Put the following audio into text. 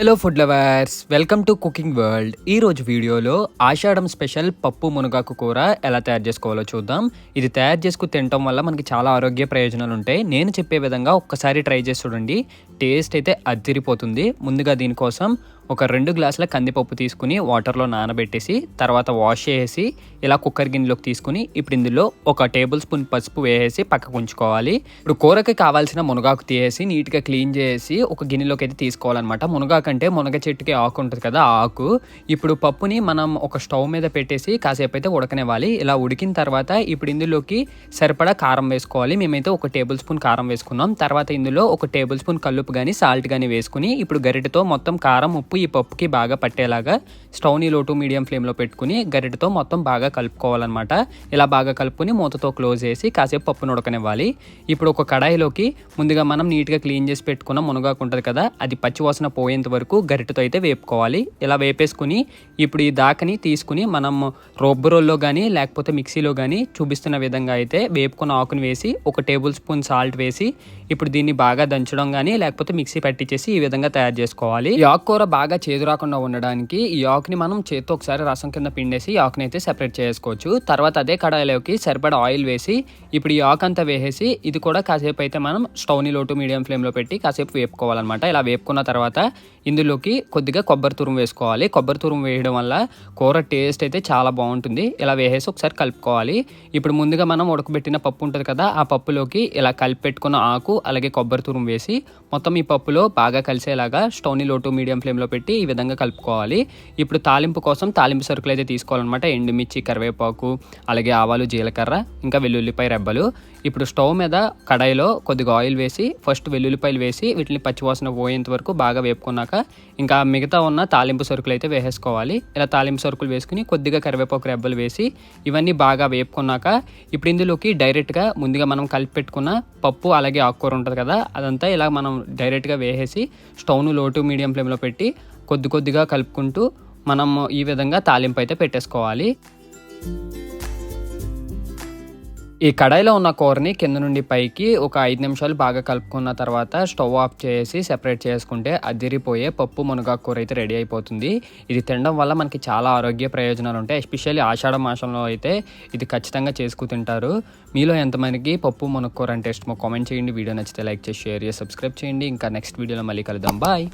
Hello food lovers, welcome to cooking world. ఈ రోజు వీడియోలో ఆషాఢం స్పెషల్ పప్పు మునగాకు కూర ఎలా తయారు చేసుకోవాలో చూద్దాం. ఇది తయారు చేసుకుని తినటం వల్ల మనకి చాలా ఆరోగ్య ప్రయోజనాలు ఉంటాయి. నేను చెప్పే విధంగా ఒక్కసారి ట్రై చేసి చూడండి, టేస్ట్ అయితే అదిరిపోతుంది. ముందుగా దీనికోసం ఒక 2 గ్లాసుల కందిపప్పు తీసుకుని వాటర్లో నానబెట్టేసి తర్వాత వాష్ చేసి ఇలా కుక్కర్ గిన్నెలోకి తీసుకుని ఇప్పుడు ఇందులో ఒక టేబుల్ స్పూన్ పసుపు వేసి పక్కకు ఉంచుకోవాలి. ఇప్పుడు కూరకి కావాల్సిన మునగాకు తీసేసి నీట్గా క్లీన్ చేసి ఒక గిన్నెలోకి అయితే తీసుకోవాలన్నమాట. మునగాకు అంటే మునగ చెట్టుకి ఆకు ఉంటుంది కదా, ఆ ఆకు. ఇప్పుడు పప్పుని మనం ఒక స్టవ్ మీద పెట్టేసి కాసేపు అయితే ఉడకనివ్వాలి. ఇలా ఉడికిన తర్వాత ఇప్పుడు ఇందులోకి సరిపడా కారం వేసుకోవాలి. మేమైతే ఒక టేబుల్ స్పూన్ కారం వేసుకున్నాం. తర్వాత ఇందులో ఒక టేబుల్ స్పూన్ కల్లుపు కానీ సాల్ట్ కానీ వేసుకుని ఇప్పుడు గరిటెతో మొత్తం కారం ఉప్పు ఈ పప్పుకి బాగా పట్టేలాగా స్టవ్ని లో టు మీడియం ఫ్లేమ్లో పెట్టుకుని గరిటెతో మొత్తం బాగా కలుపుకోవాలన్నమాట. ఇలా బాగా కలుపుకొని మూతతో క్లోజ్ చేసి కాసేపు పప్పును ఉడకనివ్వాలి. ఇప్పుడు ఒక కడాయిలోకి ముందుగా మనం నీట్గా క్లీన్ చేసి పెట్టుకున్న మునగాకు ఉంటుంది కదా, అది పచ్చివాసన పోయేంత వరకు గరిటెతో అయితే వేపుకోవాలి. ఇలా వేపేసుకుని ఇప్పుడు ఈ దాకని తీసుకుని మనం రోల్లో కానీ లేకపోతే మిక్సీలో కానీ చూపిస్తున్న విధంగా అయితే వేపుకున్న ఆకుని వేసి ఒక టేబుల్ స్పూన్ సాల్ట్ వేసి ఇప్పుడు దీన్ని బాగా దంచడం కానీ లేకపోతే మిక్సీ పట్టించేసి ఈ విధంగా తయారు చేసుకోవాలి. ఈ ఆకుకూర బాగా చేదు రాకుండా ఉండడానికి ఈ ఆకుని మనం చేత్తో ఒకసారి రసం కింద పిండేసి ఈ ఆకుని అయితే సెపరేట్ చేసుకోవచ్చు. తర్వాత అదే కడాయిలోకి సరిపడా ఆయిల్ వేసి ఇప్పుడు ఈ ఆకు అంతా వేసేసి ఇది కూడా కాసేపు అయితే మనం స్టవ్ని లో టు మీడియం ఫ్లేమ్లో పెట్టి కాసేపు వేపుకోవాలన్నమాట. ఇలా వేపుకున్న తర్వాత ఇందులోకి కొద్దిగా కొబ్బరి తురుము వేసుకోవాలి. కొబ్బరి తురుము వేయడం వల్ల కూర టేస్ట్ అయితే చాలా బాగుంటుంది. ఇలా వేసేసి ఒకసారి కలుపుకోవాలి. ఇప్పుడు ముందుగా మనం ఉడకబెట్టిన పప్పు ఉంటుంది కదా, ఆ పప్పులోకి ఇలా కలిపి పెట్టుకున్న ఆకు అలాగే కొబ్బరి తురుము వేసి మొత్తం ఈ పప్పులో బాగా కలిసేలాగా స్టవ్ని లో టు మీడియం ఫ్లేమ్లో పెట్టి ఈ విధంగా కలుపుకోవాలి. ఇప్పుడు తాలింపు కోసం తాలింపు సరుకులు అయితే తీసుకోవాలన్నమాట. ఎండుమిర్చి, కరివేపాకు, అలాగే ఆవాలు, జీలకర్ర, ఇంకా వెల్లుల్లిపాయ రెబ్బలు. ఇప్పుడు స్టవ్ మీద కడాయిలో కొద్దిగా ఆయిల్ వేసి ఫస్ట్ వెల్లుల్లిపాయలు వేసి వీటిని పచ్చివాసన పోయేంత వరకు బాగా వేపుకున్నాక ఇంకా మిగతా ఉన్న తాలింపు సరుకులు అయితే వేసేసుకోవాలి. ఇలా తాలింపు సరుకులు వేసుకుని కొద్దిగా కరివేపాకు రెబ్బలు వేసి ఇవన్నీ బాగా వేపుకున్నాక ఇప్పుడు ఇందులోకి డైరెక్ట్గా ముందుగా మనం కలిపి పెట్టుకున్న పప్పు అలాగే ఆకుకూర ఉంటుంది కదా, అదంతా ఇలా మనం డైరెక్ట్గా వేసేసి స్టవ్ను లో టు మీడియం ఫ్లేమ్లో పెట్టి కొద్దిగా కలుపుకుంటూ మనం ఈ విధంగా తాలింపు అయితే పెట్టేసుకోవాలి. ఈ కడాయిలో ఉన్న కూరని కింద నుండి పైకి ఒక 5 నిమిషాలు బాగా కలుపుకున్న తర్వాత స్టవ్ ఆఫ్ చేసి సెపరేట్ చేసుకుంటే అదిరిపోయే పప్పు మునగాకు కూర అయితే రెడీ అయిపోతుంది. ఇది తినడం వల్ల మనకి చాలా ఆరోగ్య ప్రయోజనాలు ఉంటాయి. ఎస్పెషల్లీ ఆషాఢ మాసంలో అయితే ఇది ఖచ్చితంగా చేసుకు తింటారు. మీలో ఎంతమందికి పప్పు మునగ కూర అంటే ఇష్టమో కామెంట్ చేయండి. వీడియో నచ్చితే లైక్ చేసి షేర్ చేసి సబ్స్క్రైబ్ చేయండి. ఇంకా నెక్స్ట్ వీడియోలో మళ్ళీ కలుద్దాం. బాయ్.